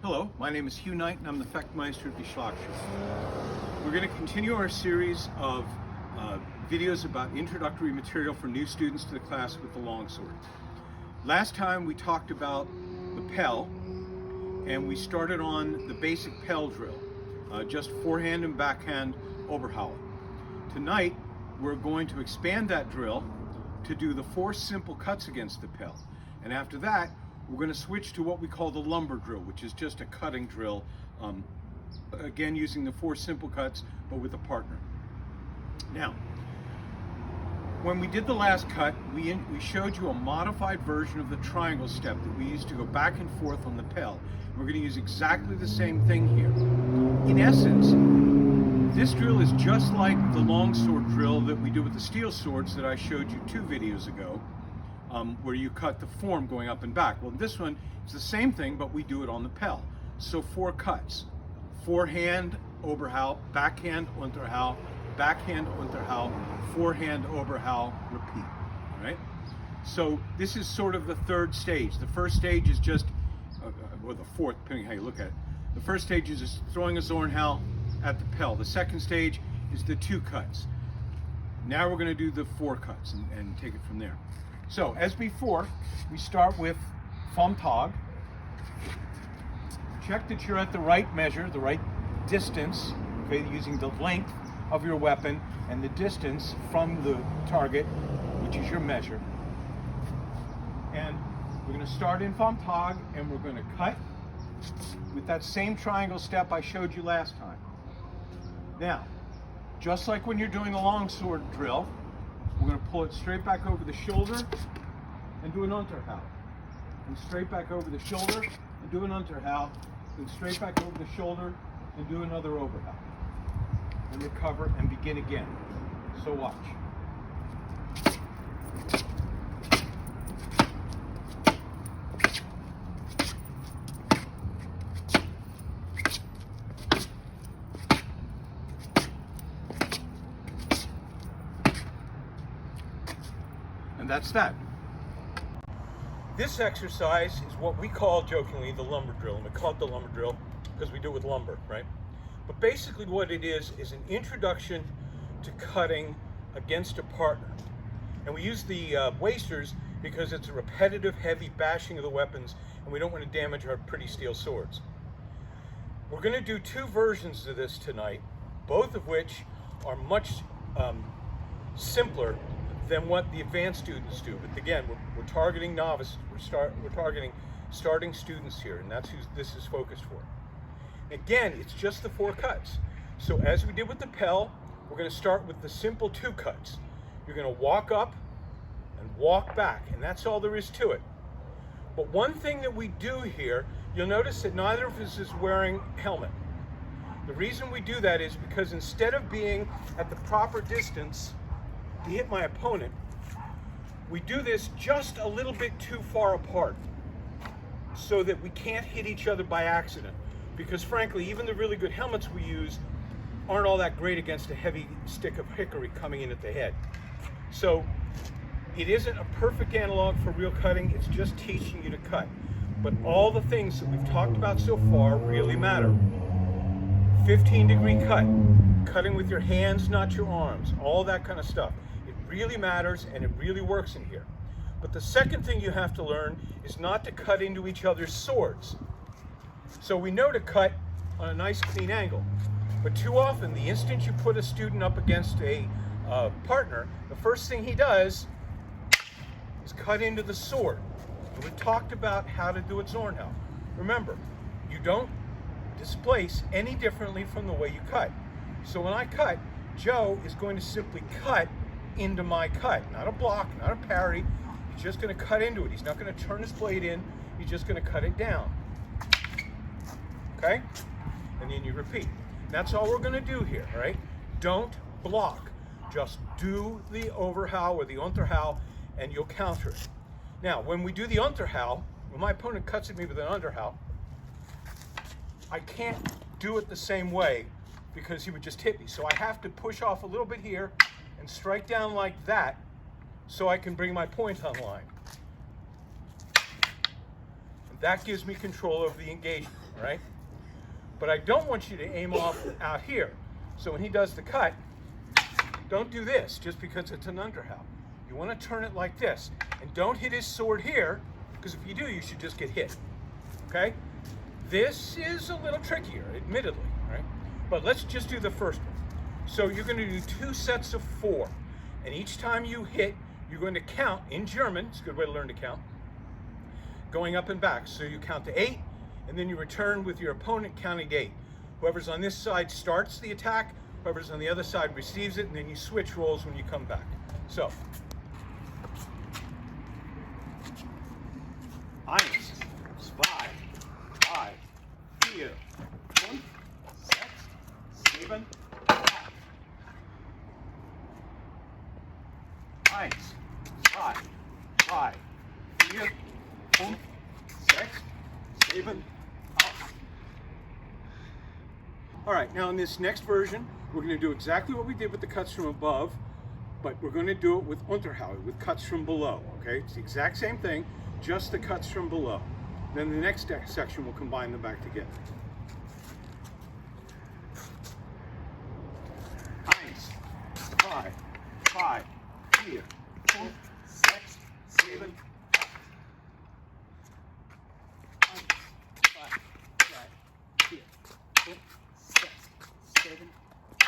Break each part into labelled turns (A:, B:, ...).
A: Hello, my name is Hugh Knight and I'm the Fechtmeister at the Liechtenauer. We're going to continue our series of videos about introductory material for new students to the class with the Longsword. Last time we talked about the Pell and we started on the basic Pell drill, just forehand and backhand Oberhaue. Tonight we're going to expand that drill to do the 4 simple cuts against the Pell, and after that we're going to switch to what we call the lumber drill, which is just a cutting drill, again using the 4 simple cuts but with a partner. Now, when we did the last cut, we showed you a modified version of the triangle step that we used to go back and forth on the Pell. We're going to use exactly the same thing here. In essence, this drill is just like the longsword drill that we do with the steel swords that I showed you 2 videos ago, where you cut the form going up and back. Well, this one is the same thing, but we do it on the Pell. So 4 cuts: forehand Oberhaue, backhand Unterhaue, backhand Unterhaue, forehand Oberhaue, repeat. All right? So this is sort of the 3rd stage. The first stage is just, or the 4th, depending on how you look at it. The first stage is just throwing a Zornhaue at the Pell. The second stage is the 2 cuts. Now we're going to do the 4 cuts and take it from there. So, as before, we start with vom Tag. Check that you're at the right measure, the right distance, okay, using the length of your weapon and the distance from the target, which is your measure. And we're going to start in vom Tag, and we're going to cut with that same triangle step I showed you last time. Now, just like when you're doing a longsword drill, we're going to pull it straight back over the shoulder and do an Unterhaue. And straight back over the shoulder and do an Unterhaue. And straight back over the shoulder and do another Oberhaue. And recover and begin again. So watch. And that's that. This exercise is what we call jokingly the lumber drill, and we call it the lumber drill because we do it with lumber, right? But basically what it is an introduction to cutting against a partner. And we use the wasters because it's a repetitive, heavy bashing of the weapons, and we don't want to damage our pretty steel swords. We're going to do 2 versions of this tonight, both of which are much simpler than what the advanced students do. But again, we're targeting novices. We're targeting starting students here, and that's who this is focused for. Again, it's just the 4 cuts. So as we did with the Pell, we're going to start with the simple 2 cuts. You're going to walk up and walk back, and that's all there is to it. But one thing that we do here, you'll notice that neither of us is wearing helmet. The reason we do that is because instead of being at the proper distance to hit my opponent, we do this just a little bit too far apart so that we can't hit each other by accident. Because frankly, even the really good helmets we use aren't all that great against a heavy stick of hickory coming in at the head. So it isn't a perfect analog for real cutting, it's just teaching you to cut. But all the things that we've talked about so far really matter. 15-degree cut, cutting with your hands, not your arms, all that kind of stuff. It really matters and it really works in here. But the second thing you have to learn is not to cut into each other's swords. So we know to cut on a nice clean angle, but too often the instant you put a student up against a partner, the first thing he does is cut into the sword. And we talked about how to do it Zornhaue. Remember, you don't displace any differently from the way you cut. So when I cut, Joe is going to simply cut into my cut, not a block, not a parry. He's just going to cut into it. He's not going to turn his blade in, he's just going to cut it down. Okay? And then you repeat. That's all we're going to do here, right? Don't block. Just do the Oberhaue or the Unterhaue and you'll counter it. Now, when we do the Unterhaue, when my opponent cuts at me with an Unterhaue, I can't do it the same way because he would just hit me. So I have to push off a little bit here and strike down like that so I can bring my point online. That gives me control over the engagement, right? But I don't want you to aim off out here. So when he does the cut, don't do this just because it's an underhow. You want to turn it like this. And don't hit his sword here, because if you do, you should just get hit. Okay? This is a little trickier, admittedly, right? But let's just do the first one. So you're going to do 2 sets of 4. And each time you hit, you're going to count in German. It's a good way to learn to count. Going up and back. So you count to 8, and then you return with your opponent counting to 8. Whoever's on this side starts the attack, whoever's on the other side receives it, and then you switch roles when you come back. So, 1, 2, 3, 4, 5, 6, 7, 8. 1, 2, 3, 4, 5, 6, 7, 8. All right, now in this next version, we're going to do exactly what we did with the cuts from above, but we're going to do it with Unterhaue, with cuts from below, okay? It's the exact same thing, just the cuts from below. Then the next section will combine them back together. 1, 2, 3, 4, 5, 6, 7, 8. 1, 2, 3, 4, 6, 7, 8.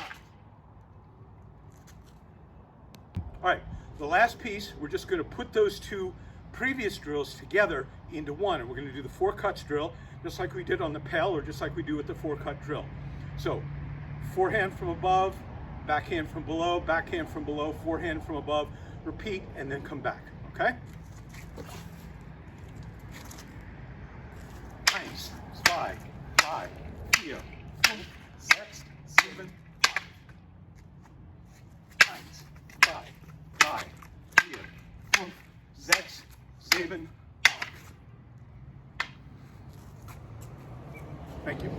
A: All right, the last piece, we're just going to put those 2 previous drills together into one, and we're going to do the 4 cuts drill, just like we did on the Pell, or just like we do with the 4 cut drill. So, forehand from above, backhand from below, forehand from above, repeat, and then come back, okay? 1, 2, 3, 4, 5, 6, 7, 8. 1, 2, 3, 4, 6, 7, 8. Thank you.